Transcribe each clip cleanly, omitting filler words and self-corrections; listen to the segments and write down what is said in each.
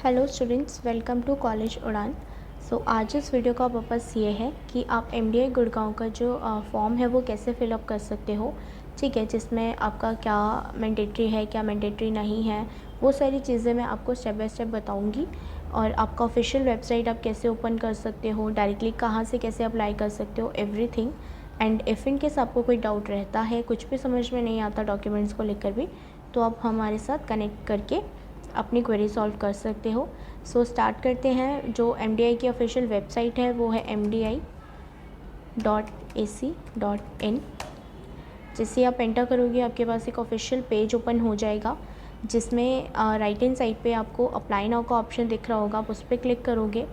Hello students, welcome to college Udaan. आज इस video का पर्पस ये है कि आप एमडीआई गुड़गांव का जो फॉर्म है वो कैसे फिलअप कर सकते हो। ठीक है, जिसमें आपका क्या मैंडेटरी है, क्या मैंडेटरी नहीं है, वो सारी चीज़ें मैं आपको स्टेप बाय स्टेप बताऊंगी। और आपका ऑफिशियल वेबसाइट आप कैसे ओपन कर सकते हो, डायरेक्टली कहाँ से कैसे अप्लाई कर सकते हो, everything. And if in case आपको कोई डाउट रहता है, कुछ भी समझ में नहीं आता डॉक्यूमेंट्स को लेकर भी, तो आप हमारे साथ कनेक्ट करके अपनी क्वेरी सॉल्व कर सकते हो। स्टार्ट करते हैं। जो एमडीआई की ऑफिशियल वेबसाइट है वो है mdi.ac.in। जैसे आप एंटर करोगे आपके पास एक ऑफिशियल पेज ओपन हो जाएगा, जिसमें राइट हैंड साइड पे आपको अप्लाई नाउ का ऑप्शन दिख रहा होगा, आप उस पर क्लिक करोगे।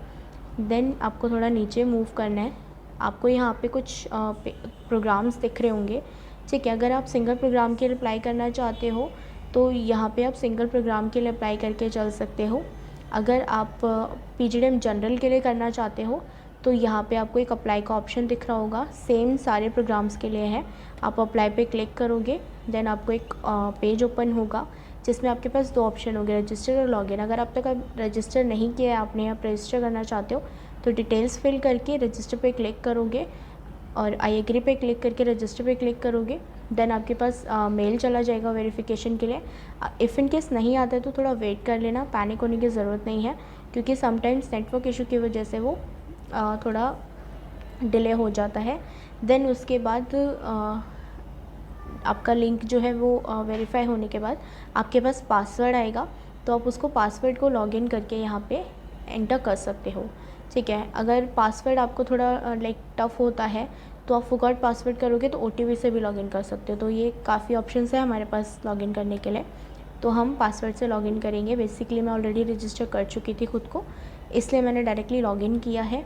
देन आपको थोड़ा नीचे मूव करना है। आपको यहाँ पे कुछ प्रोग्राम्स दिख रहे होंगे। ठीक है, अगर आप सिंगल प्रोग्राम के लिए अप्लाई करना चाहते हो तो यहाँ पे आप सिंगल प्रोग्राम के लिए अप्लाई करके चल सकते हो। अगर आप पीजीडीएम जनरल के लिए करना चाहते हो तो यहाँ पे आपको एक अप्लाई का ऑप्शन दिख रहा होगा, सेम सारे प्रोग्राम्स के लिए है। आप अप्लाई पे क्लिक करोगे, देन आपको एक पेज ओपन होगा जिसमें आपके पास दो ऑप्शन होंगे, रजिस्टर और लॉगिन। अगर आप तक रजिस्टर नहीं किया है आपने, आप रजिस्टर करना चाहते हो तो डिटेल्स फिल करके रजिस्टर पे क्लिक करोगे और आई एग्री पे क्लिक करके रजिस्टर पे क्लिक करोगे। देन आपके पास मेल चला जाएगा वेरिफिकेशन के लिए। इफ़ इन केस नहीं आता है तो थोड़ा वेट कर लेना, पैनिक होने की ज़रूरत नहीं है, क्योंकि समटाइम्स नेटवर्क इशू की वजह से वो थोड़ा डिले हो जाता है। देन उसके बाद आपका लिंक जो है वो वेरीफाई होने के बाद आपके पास पासवर्ड आएगा, तो आप उसको पासवर्ड को लॉगिन करके यहाँ पे एंटर कर सकते हो। ठीक है, अगर पासवर्ड आपको थोड़ा लाइक टफ़ होता है तो आप फॉरगॉट पासवर्ड करोगे तो ओटीपी से भी लॉगिन कर सकते हो। तो ये काफ़ी ऑप्शंस है हमारे पास लॉगिन करने के लिए, तो हम पासवर्ड से लॉगिन करेंगे। बेसिकली मैं ऑलरेडी रजिस्टर कर चुकी थी खुद को, इसलिए मैंने डायरेक्टली लॉगिन किया है।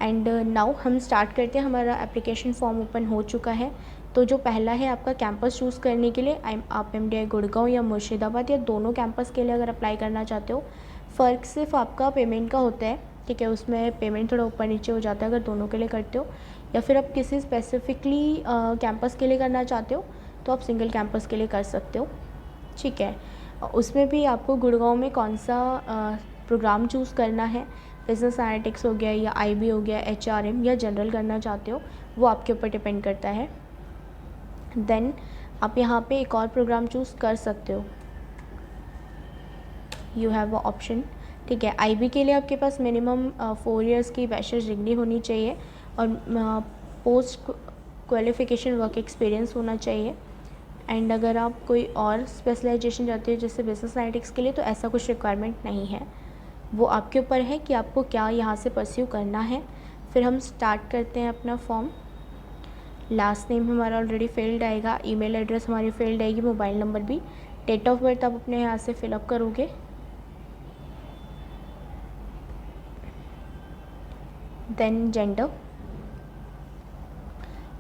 एंड नाउ हम स्टार्ट करते हैं। हमारा एप्लीकेशन फॉर्म ओपन हो चुका है। तो जो पहला है आपका कैंपस चूज़ करने के लिए, आप एमडीआई गुड़गांव या मुर्शिदाबाद या दोनों कैंपस के लिए अगर अप्लाई करना चाहते हो, फ़र्क सिर्फ आपका पेमेंट का होता है। ठीक है, उसमें पेमेंट थोड़ा ऊपर नीचे हो जाता है अगर दोनों के लिए करते हो, या फिर आप किसी स्पेसिफिकली कैंपस के लिए करना चाहते हो तो आप सिंगल कैंपस के लिए कर सकते हो। ठीक है, उसमें भी आपको गुड़गांव में कौन सा प्रोग्राम चूज़ करना है, बिज़नेस एनालिटिक्स हो गया या आईबी हो गया, एचआरएम या जनरल करना चाहते हो, वो आपके ऊपर डिपेंड करता है। देन आप यहाँ पे एक और प्रोग्राम चूज़ कर सकते हो, यू हैव अ ऑप्शन। ठीक है, आईबी के लिए आपके पास मिनिमम 4 इयर्स की बैचलर डिग्री होनी चाहिए और पोस्ट क्वालिफिकेशन वर्क एक्सपीरियंस होना चाहिए। एंड अगर आप कोई और स्पेशलाइजेशन चाहते हो जैसे बिज़नेस एनालिटिक्स के लिए, तो ऐसा कुछ रिक्वायरमेंट नहीं है। वो आपके ऊपर है कि आपको क्या यहाँ से परस्यू करना है। फिर हम स्टार्ट करते हैं अपना फॉर्म। लास्ट नेम हमारा ऑलरेडी फील्ड आएगा, ईमेल एड्रेस हमारी फील्ड आएगी, मोबाइल नंबर भी। डेट ऑफ बर्थ आप अपने यहाँ से फिलअप करोगे। Then gender.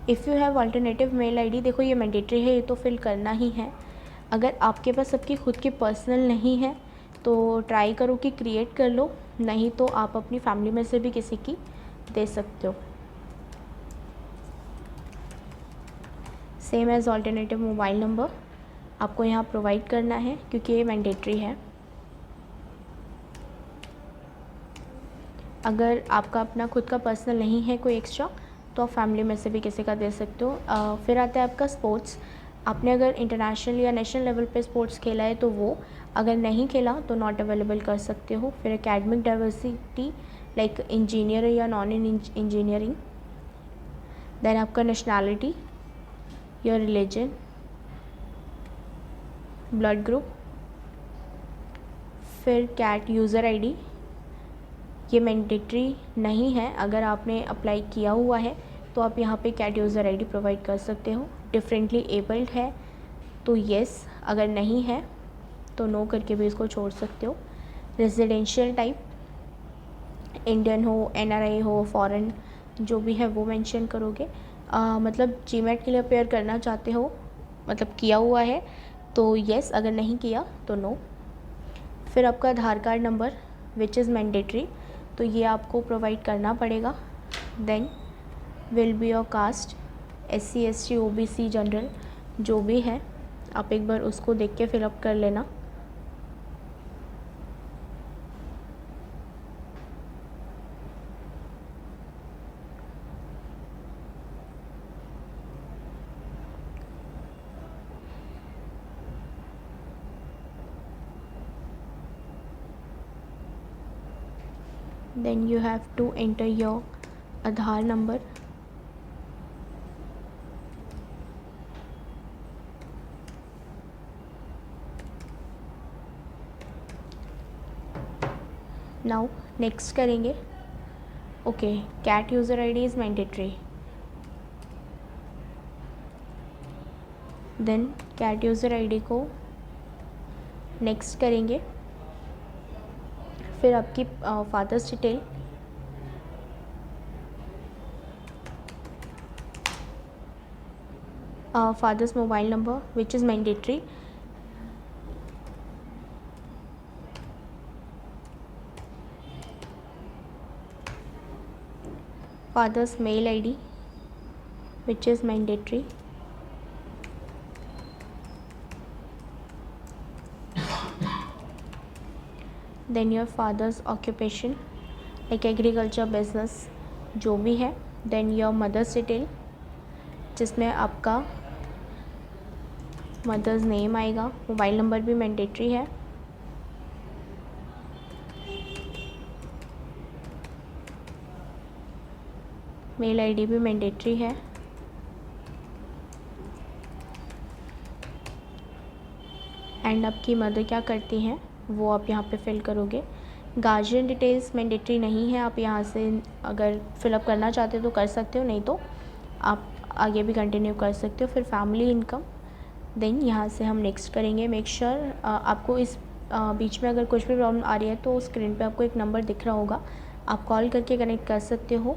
If you have alternative mail ID, देखो ये मैंडेटरी है, ये तो फिल करना ही है। अगर आपके पास सबकी खुद की पर्सनल नहीं है तो ट्राई करो कि क्रिएट कर लो, नहीं तो आप अपनी फैमिली में से भी किसी की दे सकते हो। Same as alternative mobile number आपको यहाँ प्रोवाइड करना है क्योंकि ये मैंडेटरी है। अगर आपका अपना खुद का पर्सनल नहीं है कोई एक्स्ट्रा, तो आप फैमिली में से भी किसी का दे सकते हो। फिर आता है आपका स्पोर्ट्स। आपने अगर इंटरनेशनल या नेशनल लेवल पे स्पोर्ट्स खेला है तो वो, अगर नहीं खेला तो नॉट अवेलेबल कर सकते हो। फिर एकेडमिक डाइवर्सिटी लाइक इंजीनियर या नॉन इंजीनियरिंग। देन आपका nationality, your religion, blood group. फिर कैट यूज़र आईडी, ये मैंडेटरी नहीं है, अगर आपने अप्लाई किया हुआ है तो आप यहाँ पे कैट यूज़र आईडी प्रोवाइड कर सकते हो। डिफरेंटली एबल्ड है तो येस, अगर नहीं है तो नो करके भी इसको छोड़ सकते हो। रेजिडेंशियल टाइप, इंडियन हो, एनआरआई हो, फॉरेन, जो भी है वो मेंशन करोगे। मतलब जीमेट के लिए अपेयर करना चाहते हो, मतलब किया हुआ है तो येस, अगर नहीं किया तो नो। फिर आपका Aadhaar card number which is mandatory, तो ये आपको प्रोवाइड करना पड़ेगा। Then will be your caste, SC ST OBC general, जो भी है आप एक बार उसको देख के फिलअप कर लेना। then you have to enter your Aadhaar number. Now next करेंगे. Okay, CAT user ID is mandatory. Then CAT user ID को नेक्स्ट करेंगे. फिर आपकी father's detail, father's mobile number which is mandatory. Father's mail ID which is mandatory. Then your father's occupation like agriculture, business, जो भी है. Then your mother's detail जिसमें आपका mother's name आएगा. मोबाइल नंबर भी मैंडेटरी है. मेल ID भी mandatory है. एंड आपकी मदर क्या करती हैं वो आप यहाँ पे फिल करोगे. गार्जियन डिटेल्स मैंडेटरी नहीं है. आप यहाँ से अगर फिलअप करना चाहते हो तो कर सकते हो, नहीं तो आप आगे भी कंटिन्यू कर सकते हो. फिर फैमिली इनकम. देन यहाँ से हम नेक्स्ट करेंगे. मेक श्योर आपको इस बीच में अगर कुछ भी प्रॉब्लम आ रही है तो स्क्रीन पे आपको एक नंबर दिख रहा होगा, आप कॉल करके कनेक्ट कर सकते हो.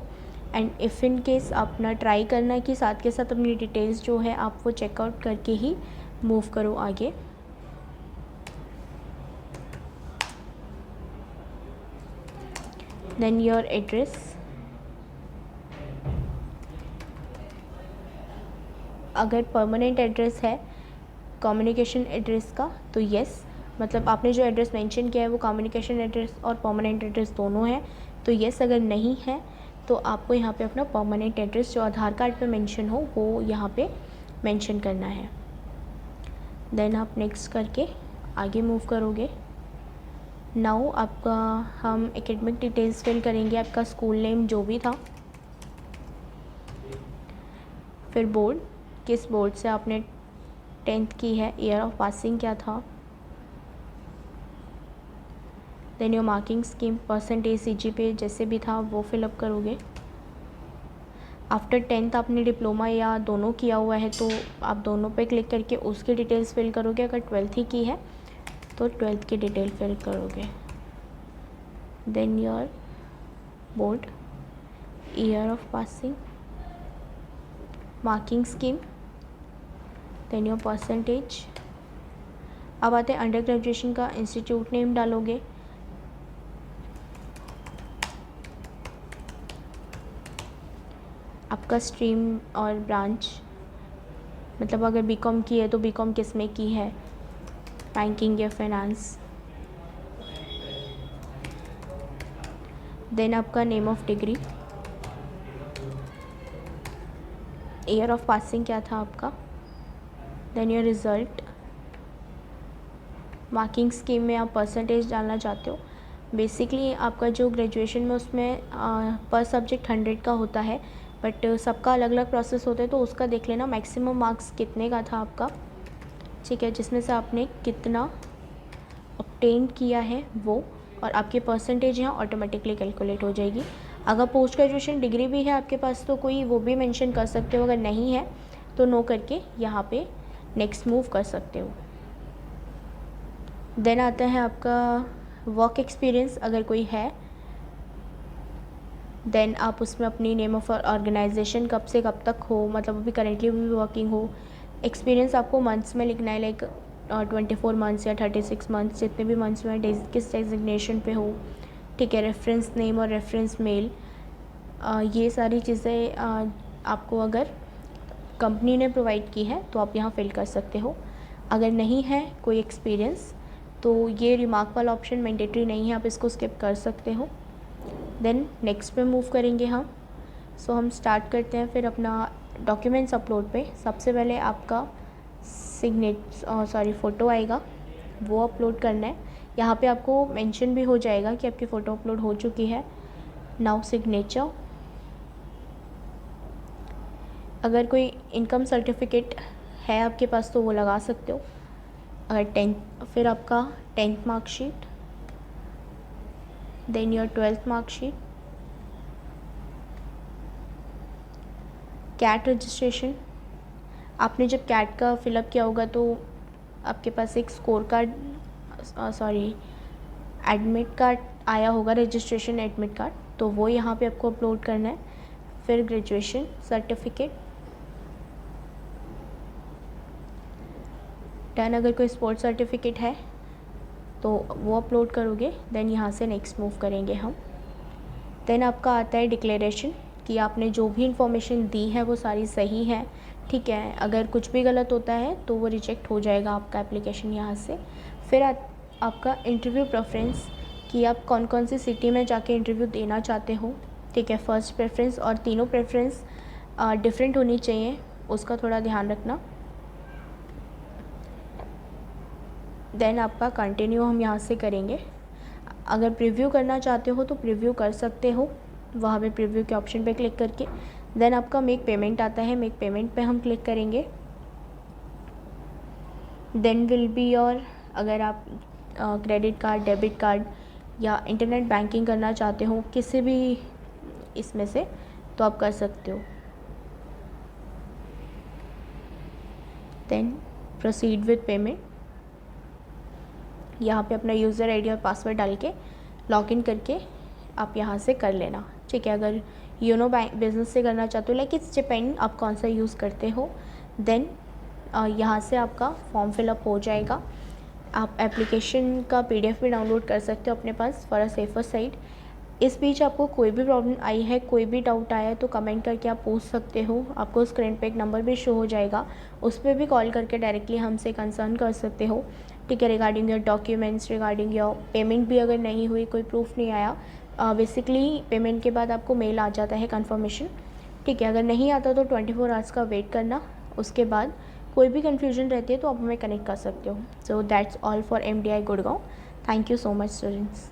एंड इफ़ इन केस अपना ट्राई करना है कि साथ के साथ अपनी डिटेल्स जो है आप वो चेकआउट करके ही मूव करो आगे. Then your address. अगर परमानेंट एड्रेस है कम्युनिकेशन एड्रेस का तो येस, मतलब आपने जो एड्रेस मेंशन किया है वो कम्युनिकेशन एड्रेस और परमानेंट एड्रेस दोनों है तो येस. अगर नहीं है तो आपको यहाँ पे अपना परमानेंट एड्रेस जो आधार कार्ड पे मेंशन हो वो यहाँ पे मेंशन करना है. देन आप नेक्स्ट करके आगे मूव करोगे. नाउ आपका हम एकेडमिक डिटेल्स फिल करेंगे. आपका स्कूल नेम जो भी था, फिर बोर्ड, किस बोर्ड से आपने 10th की है, ईयर ऑफ पासिंग क्या था. Then your marking scheme, percentage, CGPA जैसे भी था वो फिलअप करोगे. आफ्टर 10th आपने डिप्लोमा या दोनों किया हुआ है तो आप दोनों पे क्लिक करके उसकी डिटेल्स फिल करोगे. अगर 12th ही की है तो 12th की डिटेल फिल करोगे. Then your board, year of passing, marking scheme, then your percentage. अब आते हैं अंडर ग्रेजुएशन का इंस्टीट्यूट नेम डालोगे. आपका स्ट्रीम और ब्रांच, मतलब अगर बीकॉम की है तो बीकॉम किस में की है, बैंकिंग या फाइनेंस. देन आपका name of degree, year of passing क्या था आपका. Then your result. Marking scheme में आप परसेंटेज डालना चाहते हो. बेसिकली आपका जो ग्रेजुएशन में उसमें पर सब्जेक्ट 100 का होता है, बट सबका अलग अलग प्रोसेस होता है तो उसका देख लेना मैक्सिमम मार्क्स कितने का था आपका. ठीक है, जिसमें से आपने कितना ऑब्टेन किया है वो, और आपकी परसेंटेज यहाँ ऑटोमेटिकली कैलकुलेट हो जाएगी. अगर पोस्ट ग्रेजुएशन डिग्री भी है आपके पास तो कोई वो भी मेंशन कर सकते हो. अगर नहीं है तो नो करके यहाँ पे नेक्स्ट मूव कर सकते हो. देन आता है आपका वर्क एक्सपीरियंस, अगर कोई है देन आप उसमें अपनी नेम ऑफ ऑर्गेनाइजेशन कब से कब तक हो, मतलब अभी करेंटली भी वर्किंग हो. एक्सपीरियंस आपको मंथ्स में लिखना है, लाइक 24 मंथ्स या 36 मंथ्स, जितने भी मंथ्स में किस डेजिग्नेशन पे हो. ठीक है, रेफरेंस नेम और रेफरेंस मेल, ये सारी चीज़ें आपको अगर कंपनी ने प्रोवाइड की है तो आप यहाँ फिल कर सकते हो. अगर नहीं है कोई एक्सपीरियंस तो ये रिमार्क वाला ऑप्शन मैंडेटरी नहीं है, आप इसको स्किप कर सकते हो. देन नेक्स्ट पे मूव करेंगे हम. सो हम स्टार्ट करते हैं फिर अपना डॉक्यूमेंट्स अपलोड पे. सबसे पहले आपका फ़ोटो आएगा, वो अपलोड करना है. यहाँ पे आपको मेंशन भी हो जाएगा कि आपकी फ़ोटो अपलोड हो चुकी है. Now signature. अगर कोई इनकम सर्टिफिकेट है आपके पास तो वो लगा सकते हो। अगर 10th, फिर आपका 10th marksheet, then your 12th marksheet, CAT registration. आपने जब कैट का फिलअप किया होगा तो आपके पास एक स्कोर कार्ड, एडमिट कार्ड आया होगा, रजिस्ट्रेशन एडमिट कार्ड, तो वो यहाँ पे आपको अपलोड करना है। फिर ग्रेजुएशन सर्टिफिकेट डन। अगर कोई स्पोर्ट्स सर्टिफिकेट है तो वो अपलोड करोगे। देन यहाँ से नेक्स्ट मूव करेंगे हम। देन आपका आता है डिक्लेरेशन कि आपने जो भी इंफॉर्मेशन दी है वो सारी सही है, ठीक है। अगर कुछ भी गलत होता है तो वो रिजेक्ट हो जाएगा आपका एप्लीकेशन यहाँ से। फिर आपका इंटरव्यू प्रेफरेंस कि आप कौन कौन सी सिटी में जाके इंटरव्यू देना चाहते हो, ठीक है। फर्स्ट प्रेफरेंस और तीनों प्रेफरेंस डिफरेंट होनी चाहिए, उसका थोड़ा ध्यान रखना। देन आपका कंटिन्यू हम यहाँ से करेंगे। अगर प्रीव्यू करना चाहते हो तो प्रीव्यू कर सकते हो, वहाँ पे प्रीव्यू के ऑप्शन पे क्लिक करके। देन आपका मेक पेमेंट आता है, मेक पेमेंट पे हम क्लिक करेंगे। देन विल बी योर, अगर आप क्रेडिट कार्ड, डेबिट कार्ड या इंटरनेट बैंकिंग करना चाहते हो किसी भी इसमें से, तो आप कर सकते हो। Then proceed with payment. यहाँ पे अपना यूज़र आईडी और पासवर्ड डाल के लॉगिन करके आप यहाँ से कर लेना, ठीक है। अगर योनो बैंक बिजनेस से करना चाहते हो, लाइक इट्स डिपेंड आप कौन सा यूज़ करते हो। देन यहाँ से आपका फॉर्म फिलअप हो जाएगा। आप एप्लीकेशन का PDF भी डाउनलोड कर सकते हो अपने पास फॉर अ सेफर साइड। इस बीच आपको कोई भी प्रॉब्लम आई है, कोई भी डाउट आया है तो कमेंट करके आप पूछ सकते हो। आपको स्क्रीन पे एक नंबर भी शो हो जाएगा, उस पर भी कॉल करके डायरेक्टली हमसे कंसर्न कर सकते हो, ठीक है। Regarding your documents, regarding your payment भी अगर नहीं हुई, कोई प्रूफ नहीं आया, बेसिकली पेमेंट के बाद आपको मेल आ जाता है कन्फर्मेशन, ठीक है। अगर नहीं आता तो 24 आवर्स का वेट करना, उसके बाद कोई भी कन्फ्यूजन रहती है तो आप हमें कनेक्ट कर सकते हो। So that's all for MDI Gurgaon. Thank you so much students.